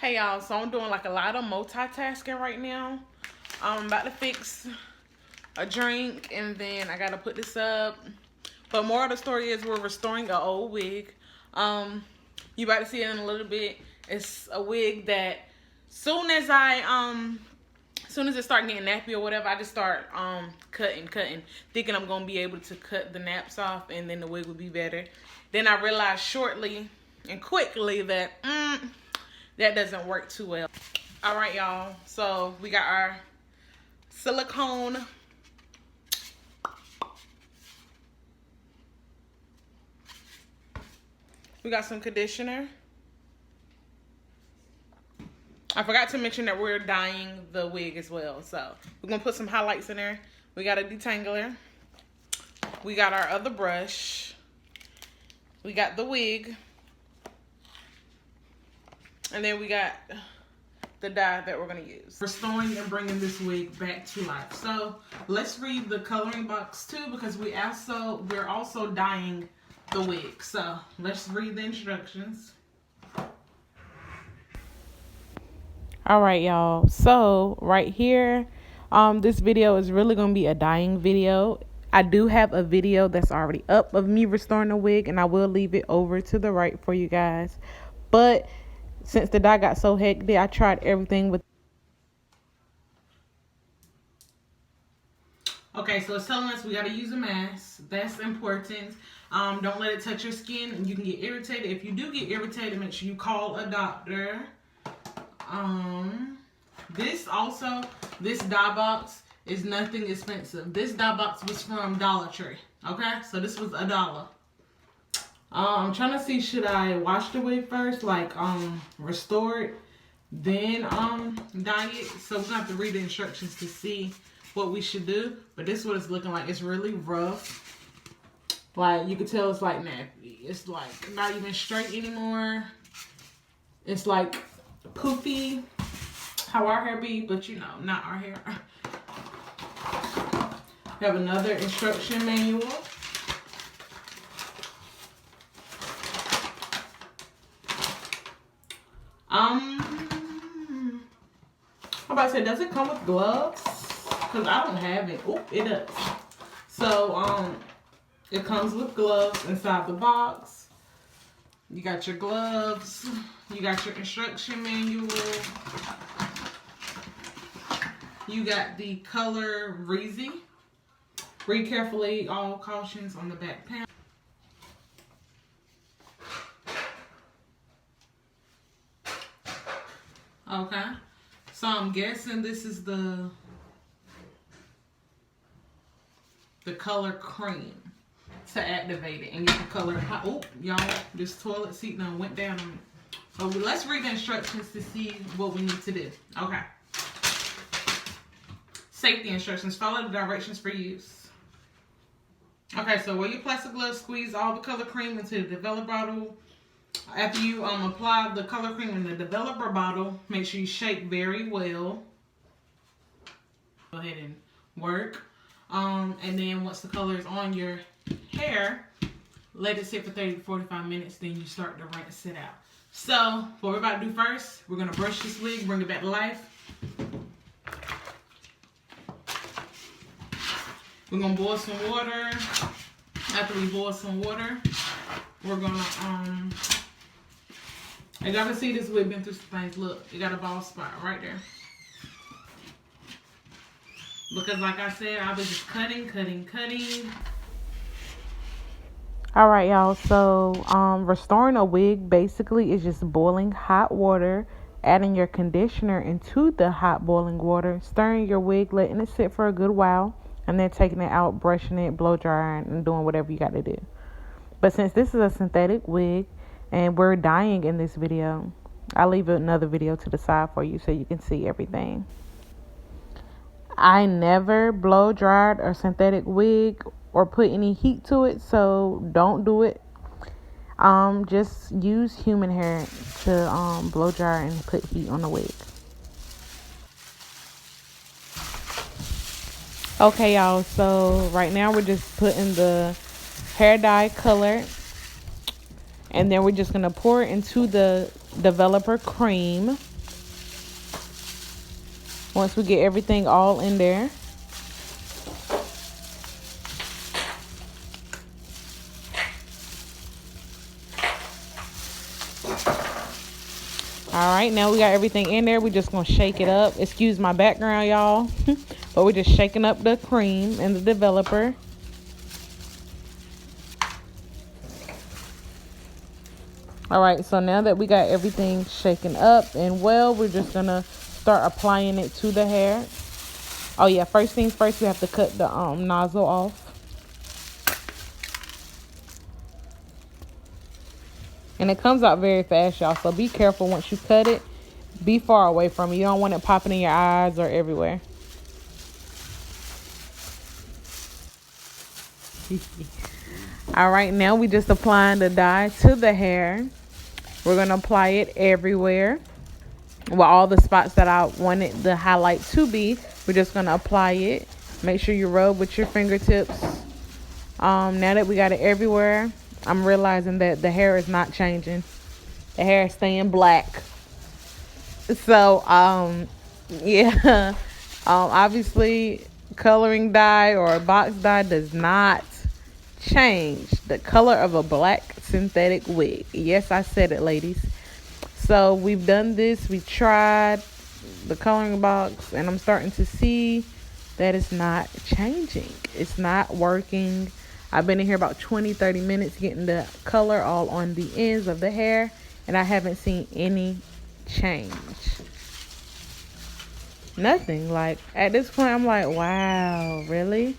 Hey y'all, so I'm doing like a lot of multitasking right now. I'm about to fix a drink and then I gotta put this up. But more of the story is we're restoring an old wig. You about to see it in a little bit. It's a wig that soon as it start getting nappy or whatever, I just start cutting, thinking I'm gonna be able to cut the naps off and then the wig will be better. Then I realized shortly and quickly that that doesn't work too well. All right, y'all. So we got our silicone. We got some conditioner. I forgot to mention that we're dyeing the wig as well. So we're gonna put some highlights in there. We got a detangler. We got our other brush. We got the wig. And then we got the dye that we're gonna use. Restoring and bringing this wig back to life. So let's read the coloring box too, because we're also dyeing the wig. So let's read the instructions. All right, y'all. So right here, this video is really gonna be a dyeing video. I do have a video that's already up of me restoring the wig, and I will leave it over to the right for you guys. But since the dye got so hectic, I tried everything with. Okay, so it's telling us we got to use a mask. That's important. Don't let it touch your skin and you can get irritated. If you do get irritated, make sure you call a doctor. This dye box is nothing expensive. This dye box was from Dollar Tree. Okay, so this was $1. I'm trying to see, should I wash the wig first, like restore it, then dye it? So we're gonna have to read the instructions to see what we should do. But this is what it's looking like. It's really rough. Like you can tell it's like nappy. It's like not even straight anymore. It's like poofy, how our hair be, but you know, not our hair. We have another instruction manual. I'm about to say, does it come with gloves? Because I don't have it. Oh, it does. So, it comes with gloves inside the box. You got your gloves. You got your instruction manual. You got the color Reezy. Read carefully all cautions on the back panel. Okay, so I'm guessing this is the color cream to activate it and get the color hot. Oh, y'all, this toilet seat now went down on me. So let's read the instructions to see what we need to do. Okay. Safety instructions. Follow the directions for use. Okay, so wear your plastic gloves. Squeeze all the color cream into the developer bottle. After you apply the color cream in the developer bottle, make sure you shake very well. Go ahead and work. And then once the color is on your hair, let it sit for 30 to 45 minutes. Then you start to rinse it out. So what we're about to do first, we're going to brush this wig, bring it back to life. We're going to boil some water. After we boil some water, we're going to, as y'all can see, this wig been through some things. Look, it got a bald spot right there. Because like I said, I was just cutting. Alright, y'all. So, restoring a wig basically is just boiling hot water, adding your conditioner into the hot boiling water, stirring your wig, letting it sit for a good while, and then taking it out, brushing it, blow drying, and doing whatever you got to do. But since this is a synthetic wig and we're dyeing in this video, I'll leave another video to the side for you so you can see everything. I never blow dried a synthetic wig or put any heat to it, so don't do it. Just use human hair to blow dry and put heat on the wig. Okay, y'all, so right now we're just putting the hair dye color, and then we're just gonna pour it into the developer cream. Once we get everything all in there, all right, now we got everything in there. We're just gonna shake it up. Excuse my background, y'all. But we're just shaking up the cream and the developer. All right, so now that we got everything shaken up and well, we're just gonna start applying it to the hair. Oh yeah, first things first, we have to cut the nozzle off. And it comes out very fast, y'all, so be careful once you cut it. Be far away from it. You don't want it popping in your eyes or everywhere. All right, now we just applying the dye to the hair. We're gonna apply it everywhere. Well, all the spots that I wanted the highlight to be, we're just gonna apply it. Make sure you rub with your fingertips. Now that we got it everywhere, I'm realizing that the hair is not changing. The hair is staying black. So, yeah. Obviously, coloring dye or box dye does not change the color of a black synthetic wig. Yes, I said it, ladies. So we've done this. We tried the coloring box, and I'm starting to see that it's not changing. It's not working. I've been in here about 20-30 minutes getting the color all on the ends of the hair, and I haven't seen any change. Nothing. Like, at this point, I'm like, wow, really?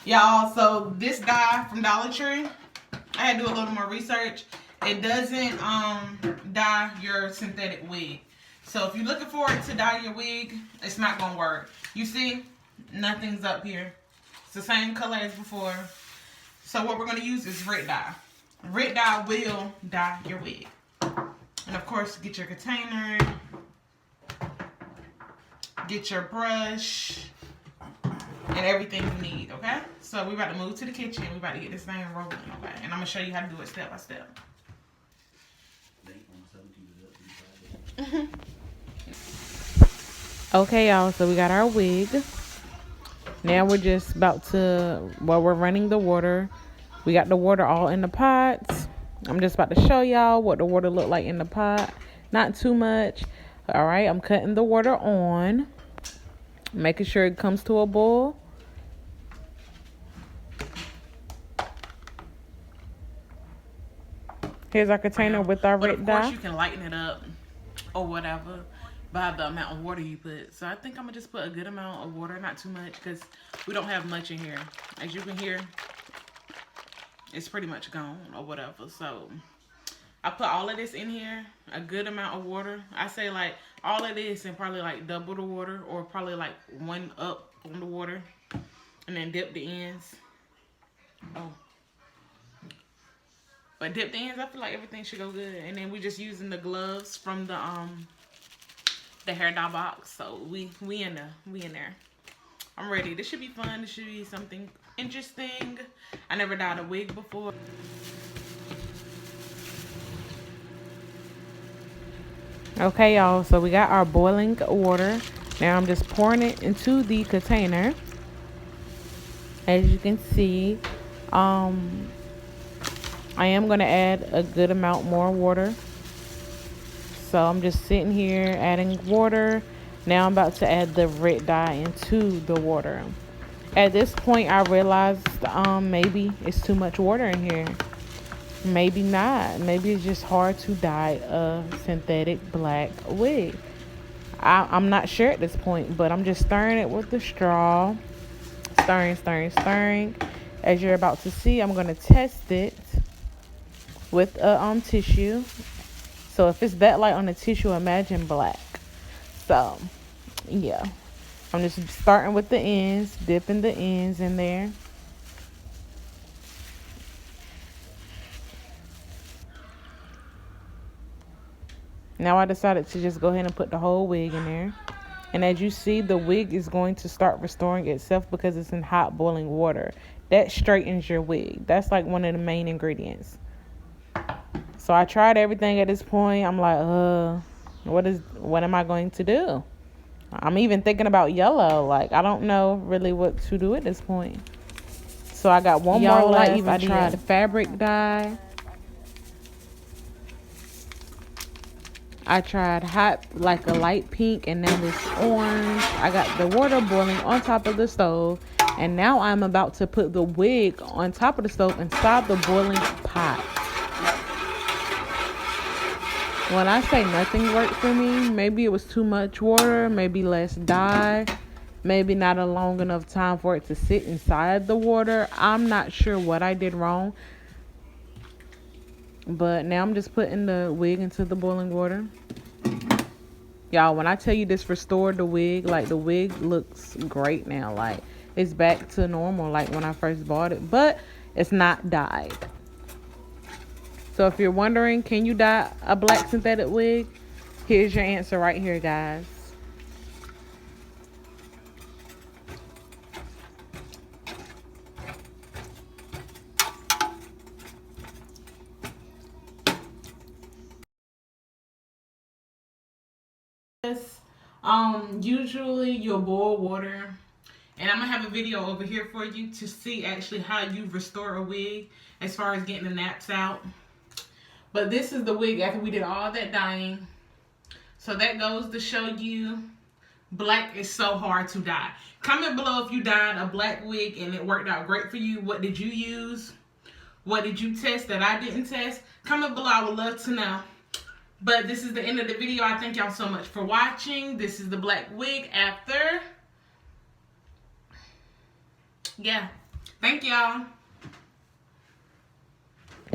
Y'all, so this dye from Dollar Tree, I had to do a little more research. It doesn't dye your synthetic wig. So if you're looking for it to dye your wig, it's not gonna work. You see, nothing's up here. It's the same color as before. So what we're gonna use is Rit dye. Rit dye will dye your wig. And of course, get your container, get your brush, and everything you need, okay? So we're about to move to the kitchen. We're about to get this thing rolling, okay? And I'm gonna show you how to do it step by step. Okay, y'all, so we got our wig. Now we're just about to, well, we're running the water. We got the water all in the pots. I'm just about to show y'all what the water looked like in the pot. Not too much. All right, I'm cutting the water on, making sure it comes to a boil. Here's our container with our red dye. Of course, you can lighten it up or whatever by the amount of water you put. So I think I'm gonna just put a good amount of water, not too much, because we don't have much in here. As you can hear, it's pretty much gone or whatever. So I put all of this in here, a good amount of water. I say like all of this and probably like double the water, or probably like 1 up on the water, and then dip the ends. Oh. But dip the ends, I feel like everything should go good. And then we're just using the gloves from the hair dye box. So we in there. I'm ready. This should be fun. This should be something interesting. I never dyed a wig before. Okay, y'all, so we got our boiling water. Now I'm just pouring it into the container. As you can see, I am going to add a good amount more water. So I'm just sitting here adding water. Now I'm about to add the red dye into the water. At this point, I realized maybe it's too much water in here. Maybe not. Maybe it's just hard to dye a synthetic black wig. I'm not sure at this point, but I'm just stirring it with the straw. Stirring. As you're about to see, I'm going to test it with a tissue. So if it's that light on the tissue, imagine black. So yeah, I'm just starting with the ends, dipping the ends in there. Now I decided to just go ahead and put the whole wig in there. And as you see, the wig is going to start restoring itself because it's in hot boiling water. That straightens your wig. That's like one of the main ingredients. So I tried everything at this point. I'm like, what am I going to do? I'm even thinking about yellow. Like, I don't know really what to do at this point. So I got one more left. I even tried fabric dye. I tried hot, like a light pink, and then this orange. I got the water boiling on top of the stove, and now I'm about to put the wig on top of the stove inside the boiling pot. When I say nothing worked for me, maybe it was too much water, maybe less dye, maybe not a long enough time for it to sit inside the water. I'm not sure what I did wrong. But now I'm just putting the wig into the boiling water. Y'all, when I tell you this restored the wig, like the wig looks great now. Like it's back to normal like when I first bought it. But it's not dyed. So if you're wondering, can you dye a black synthetic wig? Here's your answer right here, guys. Usually you'll boil water, and I'm gonna have a video over here for you to see actually how you restore a wig as far as getting the naps out. But this is the wig after we did all that dyeing. So that goes to show you black is so hard to dye. Comment below if you dyed a black wig and it worked out great for you. What did you use? What did you test that I didn't test? Comment below, I would love to know. But this is the end of the video. I thank y'all so much for watching. This is the black wig after. Yeah. Thank y'all.